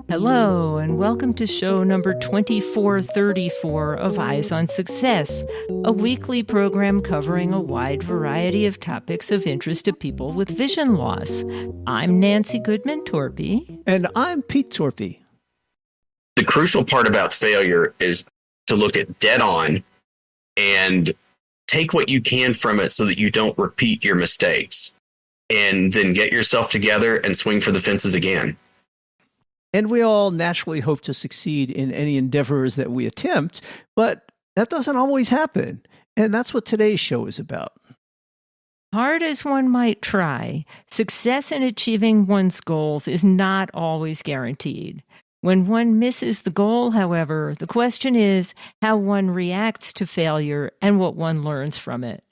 Hello, and welcome to show number 2434 of Eyes on Success, a weekly program covering a wide variety of topics of interest to people with vision loss. I'm Nancy Torpey. And I'm Pete Torpey. The crucial part about failure is to look at dead on and take what you can from it so that you don't repeat your mistakes, and then get yourself together and swing for the fences again. And we all naturally hope to succeed in any endeavors that we attempt, but that doesn't always happen. And that's what today's show is about. Hard as one might try, success in achieving one's goals is not always guaranteed. When one misses the goal, however, the question is how one reacts to failure and what one learns from it.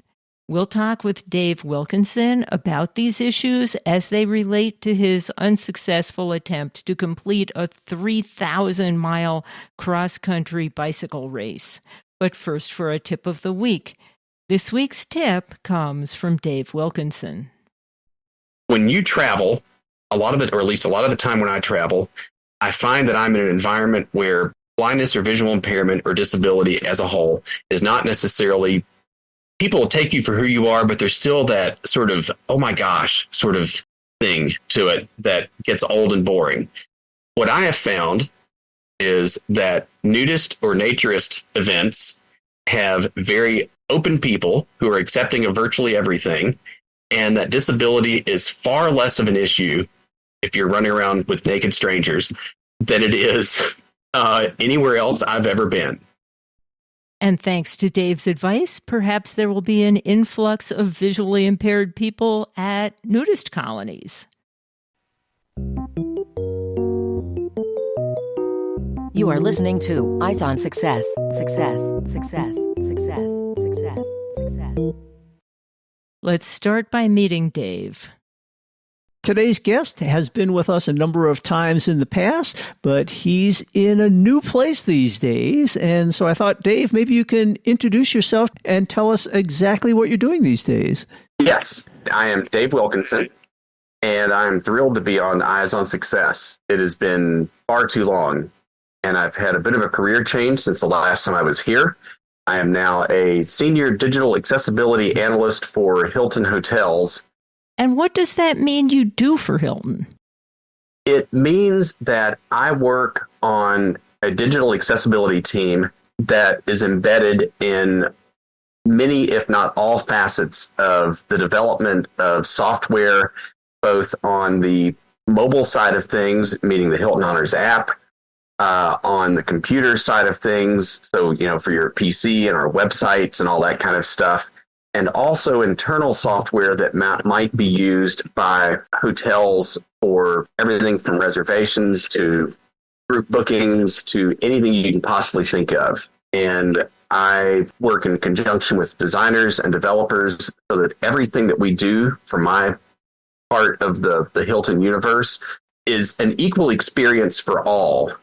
We'll talk with Dave Wilkinson about these issues as they relate to his unsuccessful attempt to complete a 3,000-mile cross-country bicycle race. But first, for a tip of the week. This week's tip comes from Dave Wilkinson. When you travel, a lot of the time when I travel, I find that I'm in an environment where blindness or visual impairment or disability as a whole is not necessarily... People will take you for who you are, but there's still that sort of, oh my gosh, sort of thing to it that gets old and boring. What I have found is that nudist or naturist events have very open people who are accepting of virtually everything, and that disability is far less of an issue if you're running around with naked strangers than it is anywhere else I've ever been. And thanks to Dave's advice, perhaps there will be an influx of visually impaired people at nudist colonies. You are listening to Eyes on Success. Success, success, success, success, success. Let's start by meeting Dave. Today's guest has been with us a number of times in the past, but he's in a new place these days. And so I thought, Dave, maybe you can introduce yourself and tell us exactly what you're doing these days. Yes, I am Dave Wilkinson, and I'm thrilled to be on Eyes on Success. It has been far too long, and I've had a bit of a career change since the last time I was here. I am now a senior digital accessibility analyst for Hilton Hotels. And what does that mean you do for Hilton? It means that I work on a digital accessibility team that is embedded in many, if not all, facets of the development of software, both on the mobile side of things, meaning the Hilton Honors app, on the computer side of things, so, for your PC and our websites and all that kind of stuff, and also internal software that might be used by hotels for everything from reservations to group bookings to anything you can possibly think of. And I work in conjunction with designers and developers so that everything that we do for my part of the Hilton universe is an equal experience for all.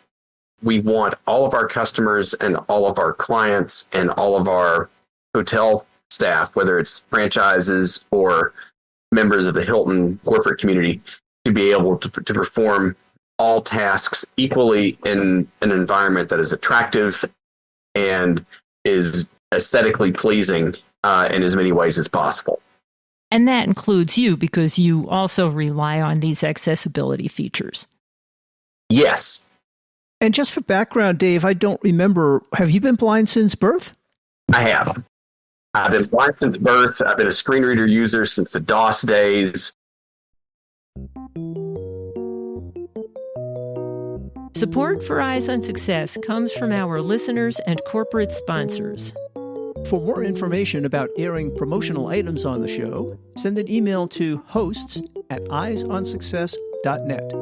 We want all of our customers and all of our clients and all of our hotel staff, whether it's franchises or members of the Hilton corporate community, to be able to perform all tasks equally in an environment that is attractive and is aesthetically pleasing in as many ways as possible. And that includes you, because you also rely on these accessibility features. Yes. And just for background, Dave, I don't remember, have you been blind since birth? I have. I've been blind since birth. I've been a screen reader user since the DOS days. Support for Eyes on Success comes from our listeners and corporate sponsors. For more information about airing promotional items on the show, send an email to hosts@eyesonsuccess.net.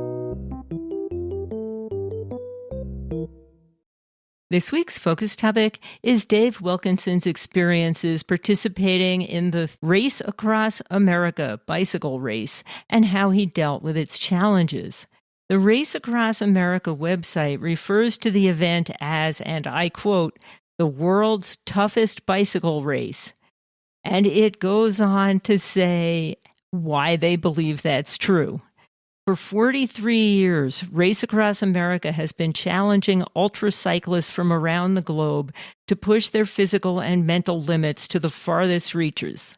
This week's focus topic is Dave Wilkinson's experiences participating in the Race Across America bicycle race and how he dealt with its challenges. The Race Across America website refers to the event as, and I quote, the world's toughest bicycle race. And it goes on to say why they believe that's true. For 43 years, Race Across America has been challenging ultra cyclists from around the globe to push their physical and mental limits to the farthest reaches.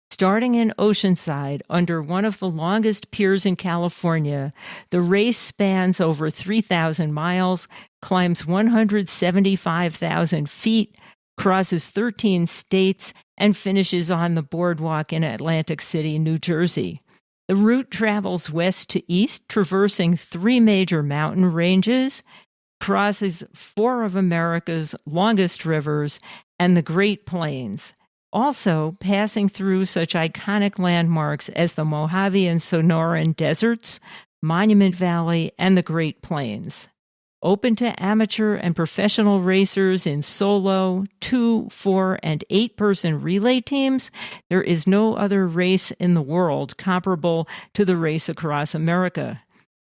Starting in Oceanside, under one of the longest piers in California, the race spans over 3,000 miles, climbs 175,000 feet, crosses 13 states, and finishes on the boardwalk in Atlantic City, New Jersey. The route travels west to east, traversing 3 major mountain ranges, crosses 4 of America's longest rivers, and the Great Plains, also passing through such iconic landmarks as the Mojave and Sonoran Deserts, Monument Valley, and the Great Plains. Open to amateur and professional racers in solo, 2, 4, and 8-person relay teams, there is no other race in the world comparable to the Race Across America.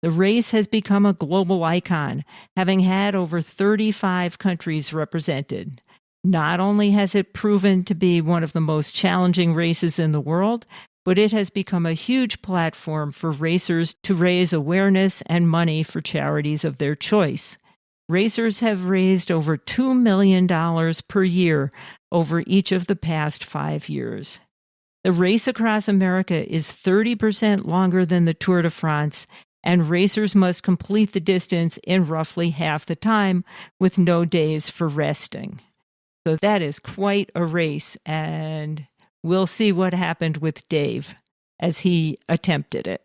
The race has become a global icon, having had over 35 countries represented. Not only has it proven to be one of the most challenging races in the world, but it has become a huge platform for racers to raise awareness and money for charities of their choice. Racers have raised over $2 million per year over each of the past 5 years. The Race Across America is 30% longer than the Tour de France, and racers must complete the distance in roughly half the time with no days for resting. So that is quite a race, and we'll see what happened with Dave as he attempted it.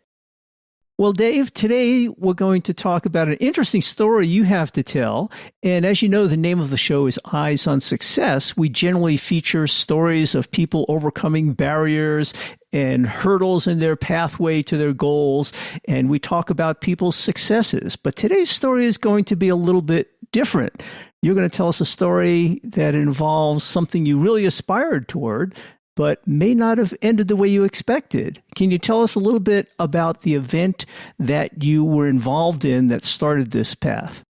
Well, Dave, today we're going to talk about an interesting story you have to tell. And as you know, the name of the show is Eyes on Success. We generally feature stories of people overcoming barriers and hurdles in their pathway to their goals. And we talk about people's successes. But today's story is going to be a little bit different. You're going to tell us a story that involves something you really aspired toward, but may not have ended the way you expected. Can you tell us a little bit about the event that you were involved in that started this path?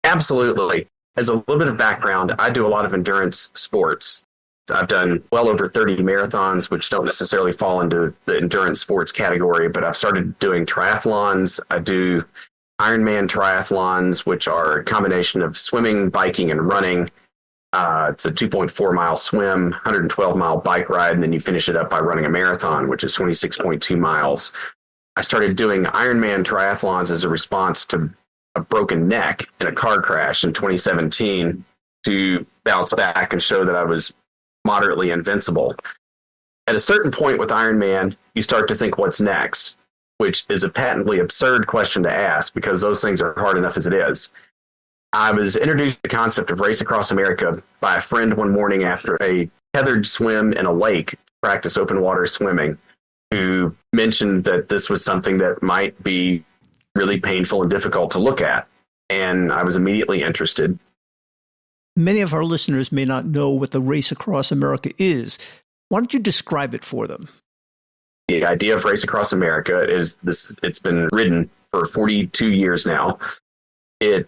Absolutely. As a little bit of background, I do a lot of endurance sports. I've done well over 30 marathons, which don't necessarily fall into the endurance sports category, but I've started doing triathlons. I do Ironman triathlons, which are a combination of swimming, biking, and running. It's a 2.4 mile swim, 112 mile bike ride, and then you finish it up by running a marathon, which is 26.2 miles. I started doing Ironman triathlons as a response to a broken neck in a car crash in 2017 to bounce back and show that I was moderately invincible. At a certain point with Ironman, you start to think, what's next? Which is a patently absurd question to ask because those things are hard enough as it is. I was introduced to the concept of Race Across America by a friend one morning after a tethered swim in a lake to practice open water swimming, who mentioned that this was something that might be really painful and difficult to look at. And I was immediately interested. Many of our listeners may not know what the Race Across America is. Why don't you describe it for them? The idea of Race Across America is this. It's been ridden for 42 years now. It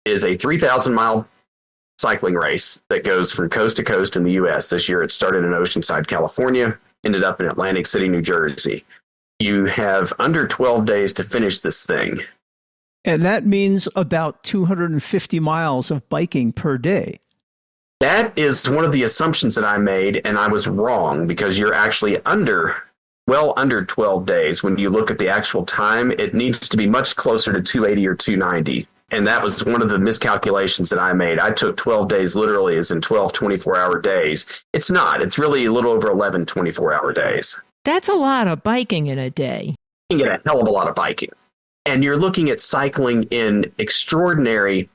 is a 3,000-mile cycling race that goes from coast to coast in the U.S. This year it started in Oceanside, California, ended up in Atlantic City, New Jersey. You have under 12 days to finish this thing. And that means about 250 miles of biking per day. That is one of the assumptions that I made, and I was wrong because you're actually well under 12 days. When you look at the actual time, it needs to be much closer to 280 or 290. And that was one of the miscalculations that I made. I took 12 days literally as in 12 24-hour days. It's not. It's really a little over 11 24-hour days. That's a lot of biking in a day. You can get a hell of a lot of biking. And you're looking at cycling in extraordinary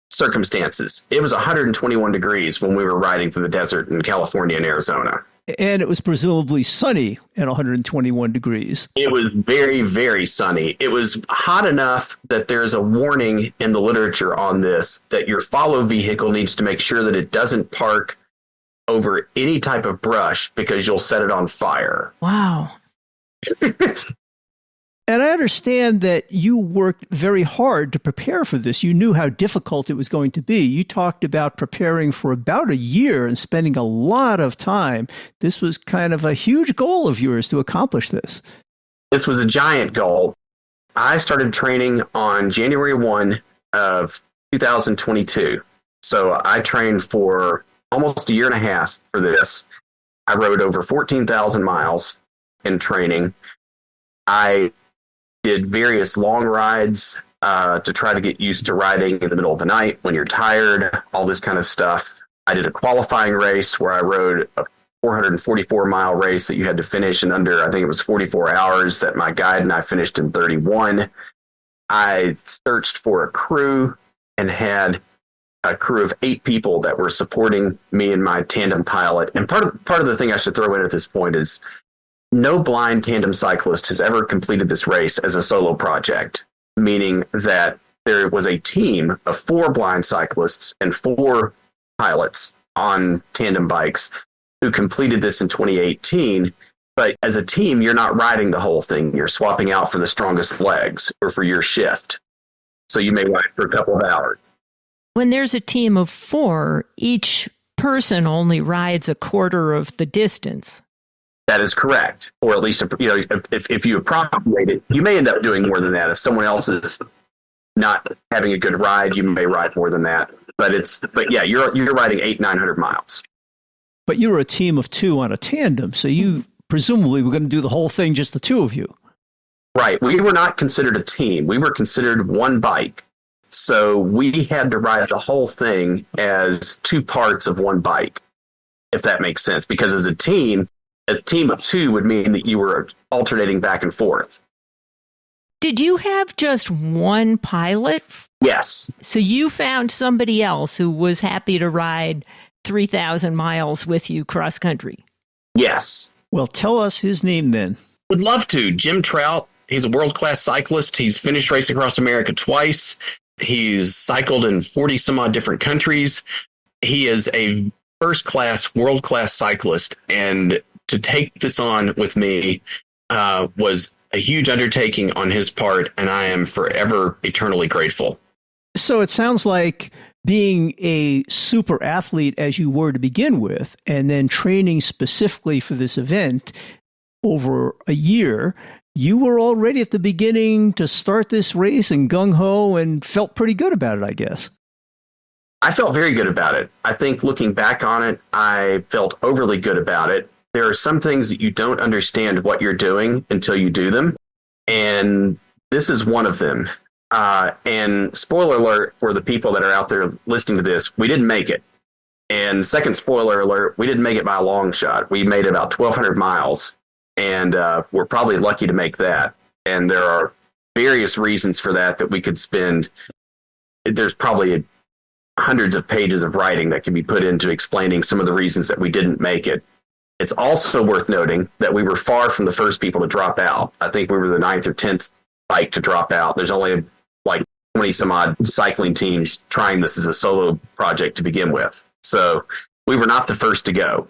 circumstances. It was 121 degrees when we were riding through the desert in California and Arizona. And it was presumably sunny at 121 degrees. It was very, very sunny. It was hot enough that there's a warning in the literature on this that your follow vehicle needs to make sure that it doesn't park over any type of brush because you'll set it on fire. Wow. And I understand that you worked very hard to prepare for this. You knew how difficult it was going to be. You talked about preparing for about a year and spending a lot of time. This was kind of a huge goal of yours to accomplish this. This was a giant goal. I started training on January 1 of 2022. So I trained for almost a year and a half for this. I rode over 14,000 miles in training. I did various long rides to try to get used to riding in the middle of the night when you're tired, all this kind of stuff. I did a qualifying race where I rode a 444-mile race that you had to finish in under, I think it was 44 hours, that my guide and I finished in 31. I searched for a crew and had a crew of 8 people that were supporting me and my tandem pilot. And part of the thing I should throw in at this point is no blind tandem cyclist has ever completed this race as a solo project, meaning that there was a team of 4 blind cyclists and 4 pilots on tandem bikes who completed this in 2018. But as a team, you're not riding the whole thing. You're swapping out for the strongest legs or for your shift. So you may ride for a couple of hours. When there's a team of 4, each person only rides a quarter of the distance. That is correct. Or at least, if you approximate it, you may end up doing more than that. If someone else is not having a good ride, you may ride more than that. But yeah, you're riding 800-900 miles. But you were a team of 2 on a tandem, so you presumably were going to do the whole thing, just the 2 of you. Right. We were not considered a team. We were considered one bike. So we had to ride the whole thing as 2 parts of one bike, if that makes sense. Because as a team of 2 would mean that you were alternating back and forth. Did you have just one pilot? Yes. So you found somebody else who was happy to ride 3,000 miles with you cross country? Yes. Well, tell us his name then. Would love to. Jim Trout. He's a world-class cyclist. He's finished racing across America twice. He's cycled in 40 some odd different countries. He is a first-class, world-class cyclist. And to take this on with me was a huge undertaking on his part, and I am forever eternally grateful. So it sounds like being a super athlete as you were to begin with, and then training specifically for this event over a year, you were already at the beginning to start this race and gung-ho and felt pretty good about it, I guess. I felt very good about it. I think looking back on it, I felt overly good about it. There are some things that you don't understand what you're doing until you do them, and this is one of them. And spoiler alert for the people that are out there listening to this, we didn't make it. And second spoiler alert, we didn't make it by a long shot. We made about 1,200 miles, and we're probably lucky to make that. And there are various reasons for that we could spend. There's probably hundreds of pages of writing that can be put into explaining some of the reasons that we didn't make it. It's also worth noting that we were far from the first people to drop out. I think we were the 9th or 10th bike to drop out. There's only like 20 some odd cycling teams trying this as a solo project to begin with. So we were not the first to go.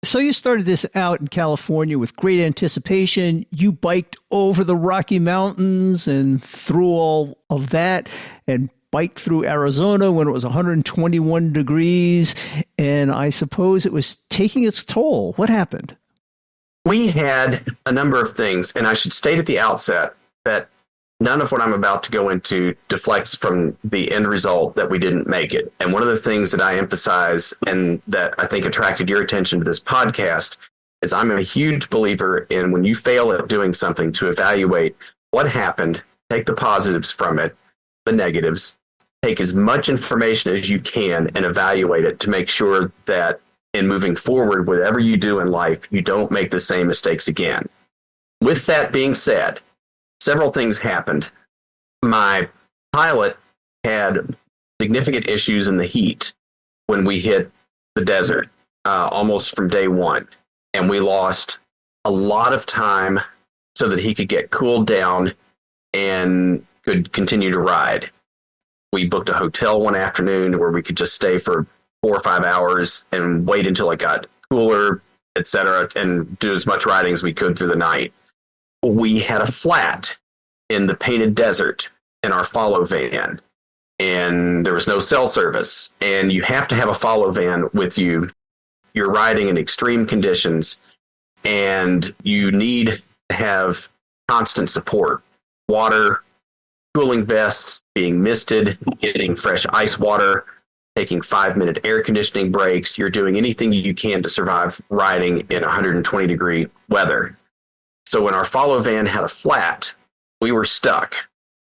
So you started this out in California with great anticipation. You biked over the Rocky Mountains and through all of that and biked through Arizona when it was 121 degrees. And I suppose it was taking its toll. What happened? We had a number of things, and I should state at the outset that none of what I'm about to go into deflects from the end result that we didn't make it. And one of the things that I emphasize and that I think attracted your attention to this podcast is I'm a huge believer in when you fail at doing something to evaluate what happened, take the positives from it, the negatives, take as much information as you can and evaluate it to make sure that in moving forward, whatever you do in life, you don't make the same mistakes again. With that being said, several things happened. My pilot had significant issues in the heat when we hit the desert, almost from day one. And we lost a lot of time so that he could get cooled down and could continue to ride. We booked a hotel one afternoon where we could just stay for 4 or 5 hours and wait until it got cooler, etc., and do as much riding as we could through the night. We had a flat in the painted desert in our follow van, and there was no cell service. And you have to have a follow van with you. You're riding in extreme conditions, and you need to have constant support. water, cooling vests, being misted, getting fresh ice water, taking 5-minute air conditioning breaks. You're doing anything you can to survive riding in 120-degree weather. So when our follow van had a flat, we were stuck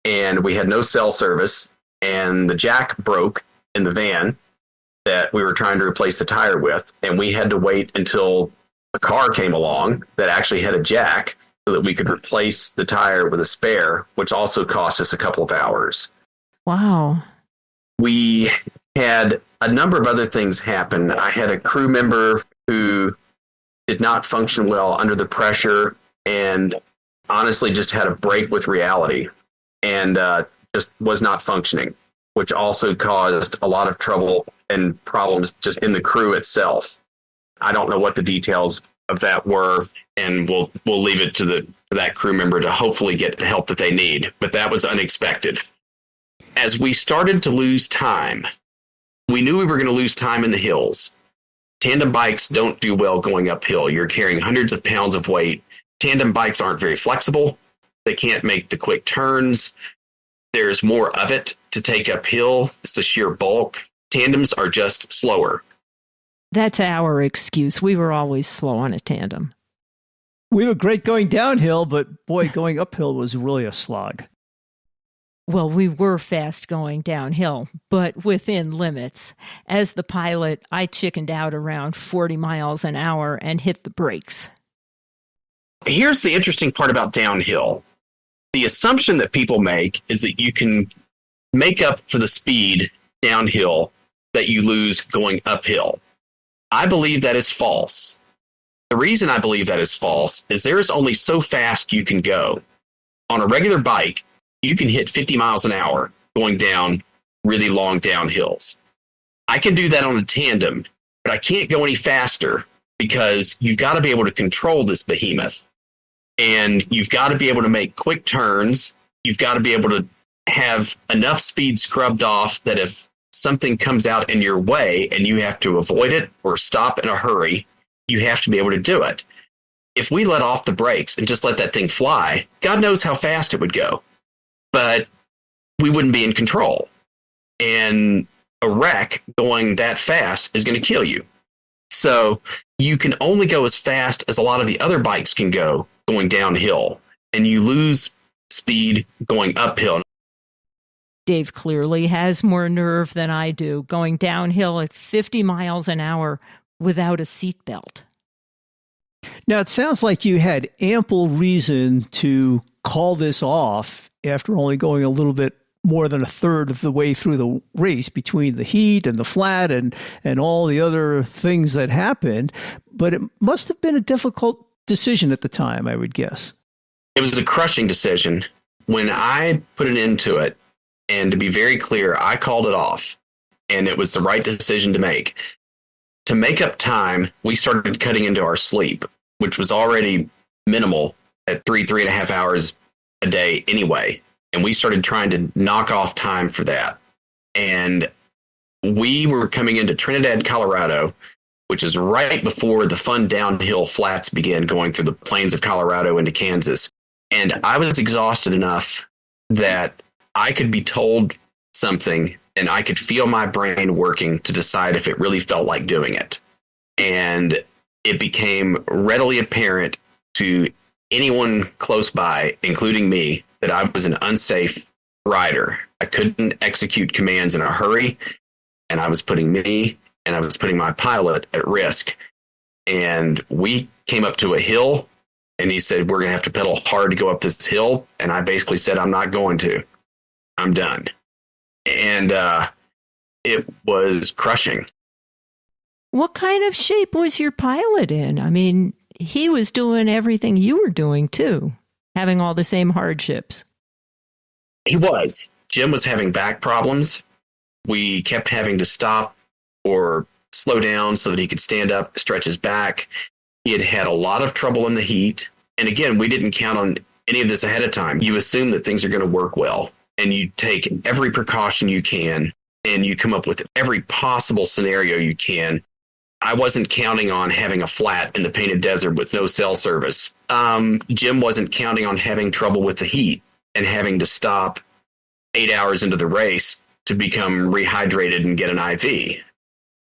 and we had no cell service, and the jack broke in the van that we were trying to replace the tire with. And we had to wait until a car came along that actually had a jack so that we could replace the tire with a spare, which also cost us a couple of hours. Wow. We had a number of other things happen. I had a crew member who did not function well under the pressure and honestly just had a break with reality and just was not functioning, which also caused a lot of trouble and problems just in the crew itself. I don't know what the details of that were, and we'll leave it to that crew member to hopefully get the help that they need. But that was unexpected. As we started to lose time, we knew we were going to lose time in the hills. Tandem bikes don't do well going uphill. You're carrying hundreds of pounds of weight. Tandem bikes aren't very flexible. They can't make the quick turns. There's more of it to take uphill. It's the sheer bulk. Tandems are just slower. That's our excuse. We were always slow on a tandem. We were great going downhill, but boy, going uphill was really a slog. Well, we were fast going downhill, but within limits. As the pilot, I chickened out around 40 miles an hour and hit the brakes. Here's the interesting part about downhill. The assumption that people make is that you can make up for the speed downhill that you lose going uphill. I believe that is false. The reason I believe that is false is there's only so fast you can go. On a regular bike, you can hit 50 miles an hour going down really long downhills. I can do that on a tandem, but I can't go any faster because you've got to be able to control this behemoth. And you've got to be able to make quick turns. You've got to be able to have enough speed scrubbed off that if something comes out in your way and you have to avoid it or stop in a hurry, you have to be able to do it. If we let off the brakes and just let that thing fly, God knows how fast it would go. But we wouldn't be in control. And a wreck going that fast is going to kill you. So you can only go as fast as a lot of the other bikes can go going downhill, and you lose speed going uphill. Dave clearly has more nerve than I do, going downhill at 50 miles an hour without a seatbelt. Now, it sounds like you had ample reason to call this off after only going a little bit more than a third of the way through the race between the heat and the flat and all the other things that happened. But it must have been a difficult decision at the time, I would guess. It was a crushing decision. When I put an end to it, and to be very clear, I called it off, and it was the right decision to make. To make up time, we started cutting into our sleep, which was already minimal at 3.5 hours a day anyway. And we started trying to knock off time for that. And we were coming into Trinidad, Colorado, which is right before the fun downhill flats began going through the plains of Colorado into Kansas. And I was exhausted enough that I could be told something and I could feel my brain working to decide if it really felt like doing it. And it became readily apparent to anyone close by, including me, that I was an unsafe rider. I couldn't execute commands in a hurry, and I was putting me and I was putting my pilot at risk. And we came up to a hill, and he said, we're going to have to pedal hard to go up this hill. And I basically said, I'm not going to. I'm done. And it was crushing. What kind of shape was your pilot in? I mean, he was doing everything you were doing, too, having all the same hardships. He was. Jim was having back problems. We kept having to stop or slow down so that he could stand up, stretch his back. He had had a lot of trouble in the heat. And again, we didn't count on any of this ahead of time. You assume that things are going to work well, and you take every precaution you can, and you come up with every possible scenario you can. I wasn't counting on having a flat in the Painted Desert with no cell service. Jim wasn't counting on having trouble with the heat. and having to stop 8 hours into the race to become rehydrated and get an IV.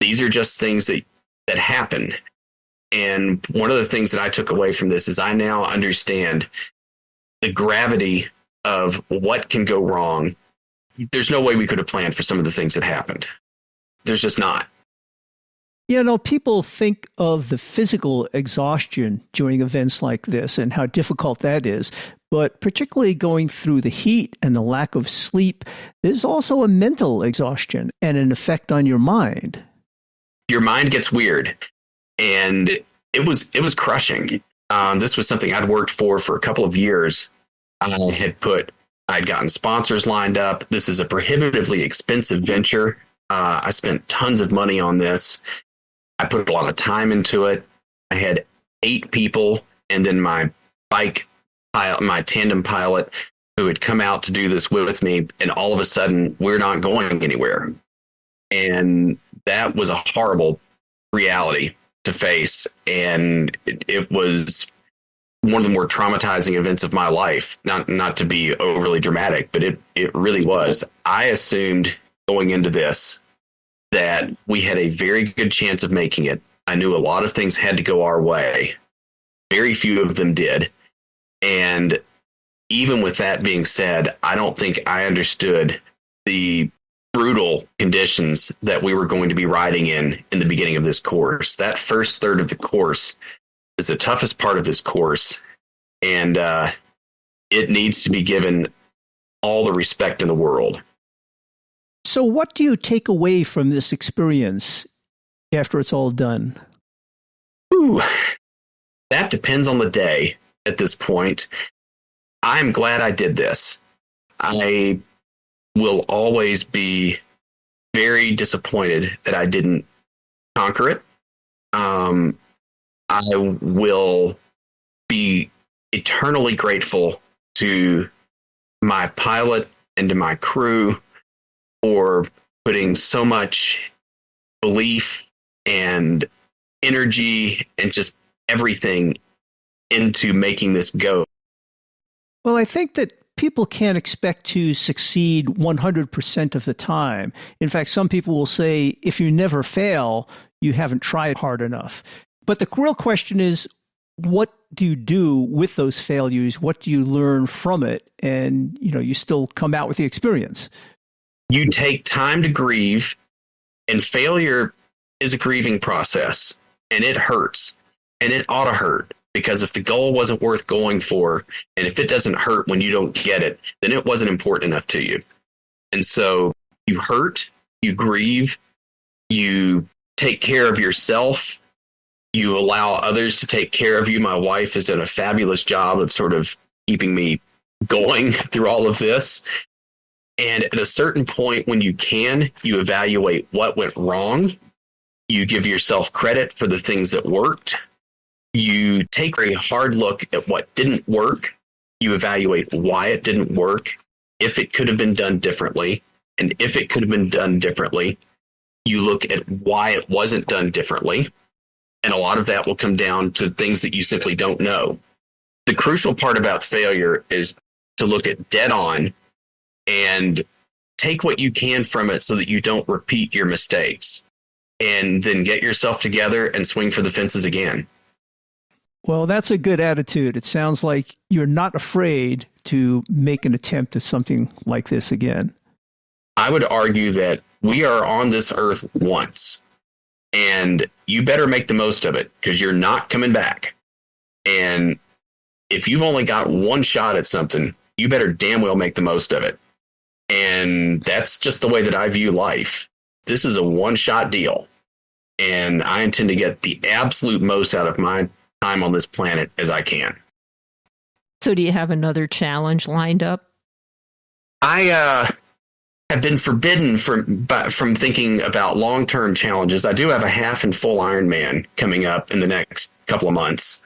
These are just things that happen. And one of the things that I took away from this is I now understand the gravity of what can go wrong. There's no way we could have planned for some of the things that happened. There's just not. You know, people think of the physical exhaustion during events like this and how difficult that is. But particularly going through the heat and the lack of sleep, there's also a mental exhaustion and an effect on your mind. Your mind gets weird. And it was crushing. This was something I'd worked for a couple of years. I'd gotten sponsors lined up. This is a prohibitively expensive venture. I spent tons of money on this. I put a lot of time into it. I had 8 people, and then my tandem pilot who had come out to do this with me. And all of a sudden, we're not going anywhere. And that was a horrible reality to face. And it was one of the more traumatizing events of my life, not to be overly dramatic, but it really was. I assumed going into this that we had a very good chance of making it. I knew a lot of things had to go our way. Very few of them did. And even with that being said, I don't think I understood the brutal conditions that we were going to be riding in the beginning of this course. That first third of the course is the toughest part of this course, and it needs to be given all the respect in the world. So what do you take away from this experience after it's all done? Ooh, that depends on the day at this point. I'm glad I did this. I will always be very disappointed that I didn't conquer it. I will be eternally grateful to my pilot and to my crew for putting so much belief and energy and just everything into making this go. Well, I think that people can't expect to succeed 100% of the time. In fact, some people will say, if you never fail, you haven't tried hard enough. But the real question is, what do you do with those failures? What do you learn from it? And, you still come out with the experience. You take time to grieve, and failure is a grieving process, and it hurts, and it ought to hurt. Because if the goal wasn't worth going for, and if it doesn't hurt when you don't get it, then it wasn't important enough to you. And so you hurt, you grieve, you take care of yourself, you allow others to take care of you. My wife has done a fabulous job of sort of keeping me going through all of this. And at a certain point when you evaluate what went wrong. You give yourself credit for the things that worked. You take a hard look at what didn't work. You evaluate why it didn't work, if it could have been done differently. And if it could have been done differently, you look at why it wasn't done differently. And a lot of that will come down to things that you simply don't know. The crucial part about failure is to look at dead on and take what you can from it so that you don't repeat your mistakes. And then get yourself together and swing for the fences again. Well, that's a good attitude. It sounds like you're not afraid to make an attempt at something like this again. I would argue that we are on this earth once, and you better make the most of it because you're not coming back. And if you've only got one shot at something, you better damn well make the most of it. And that's just the way that I view life. This is a one-shot deal, and I intend to get the absolute most out of my time on this planet as I can. So do you have another challenge lined up? I have been forbidden from thinking about long-term challenges. I do have a half and full Ironman coming up in the next couple of months,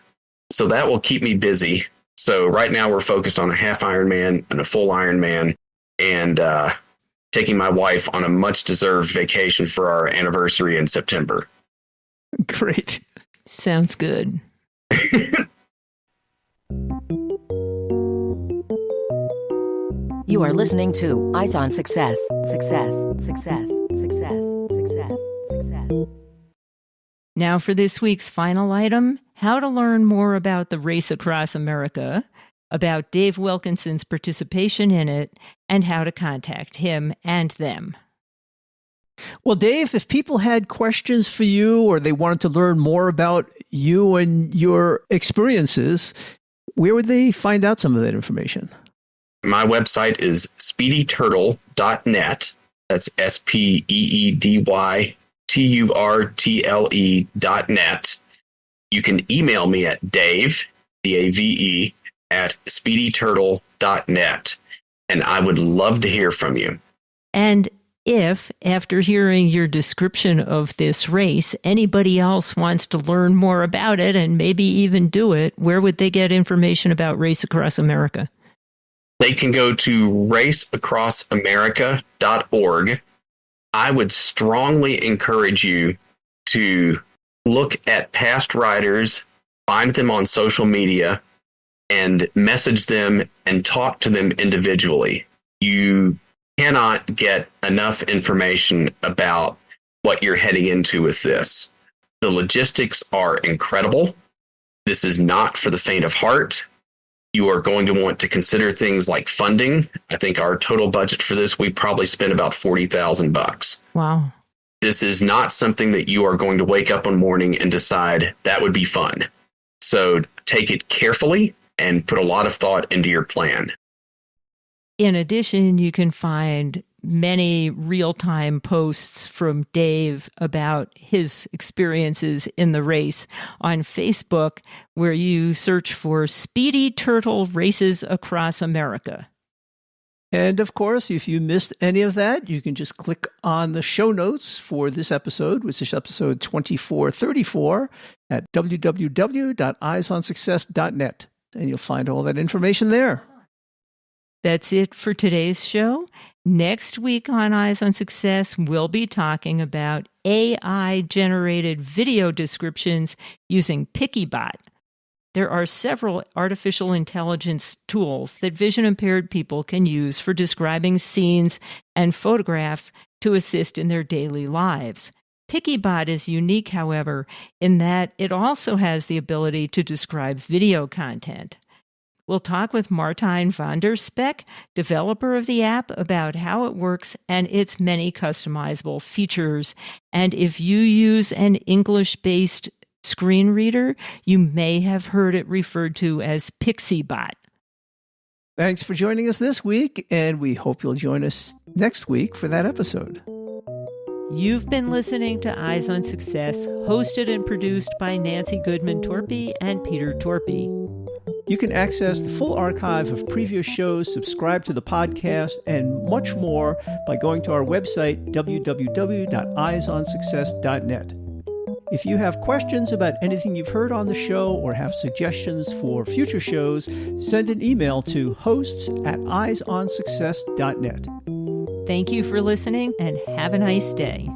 so that will keep me busy. So right now we're focused on a half Ironman and a full Ironman, and taking my wife on a much-deserved vacation for our anniversary in September. Great. Sounds good. You are listening to Eyes on Success. Success, success, success, success, success. Now for this week's final item, how to learn more about the race across America, about Dave Wilkinson's participation in it, and how to contact him and them. Well, Dave, if people had questions for you or they wanted to learn more about you and your experiences, where would they find out some of that information? My website is speedyturtle.net. That's SPEEDYTURTLE.net. You can email me at Dave, DAVE, at speedyturtle.net. And I would love to hear from you. And if, after hearing your description of this race, anybody else wants to learn more about it and maybe even do it, where would they get information about Race Across America? They can go to raceacrossamerica.org. I would strongly encourage you to look at past riders, find them on social media, and message them and talk to them individually. You cannot get enough information about what you're heading into with this. The logistics are incredible. This is not for the faint of heart. You are going to want to consider things like funding. I think our total budget for this, we probably spent about $40,000. Wow. This is not something that you are going to wake up one morning and decide that would be fun. So take it carefully and put a lot of thought into your plan. In addition, you can find many real-time posts from Dave about his experiences in the race on Facebook, where you search for Speedy Turtle Races Across America. And of course, if you missed any of that, you can just click on the show notes for this episode, which is episode 2434 at www.eyesonsuccess.net. And you'll find all that information there. That's it for today's show. Next week on Eyes on Success, we'll be talking about AI-generated video descriptions using PickyBot. There are several artificial intelligence tools that vision-impaired people can use for describing scenes and photographs to assist in their daily lives. PickyBot is unique, however, in that it also has the ability to describe video content. We'll talk with Martijn van der Spek, developer of the app, about how it works and its many customizable features. And if you use an English-based screen reader, you may have heard it referred to as PixieBot. Thanks for joining us this week, and we hope you'll join us next week for that episode. You've been listening to Eyes on Success, hosted and produced by Nancy Goodman Torpey and Peter Torpey. You can access the full archive of previous shows, subscribe to the podcast, and much more by going to our website, www.eyesonsuccess.net. If you have questions about anything you've heard on the show or have suggestions for future shows, send an email to hosts@eyesonsuccess.net. Thank you for listening and have a nice day.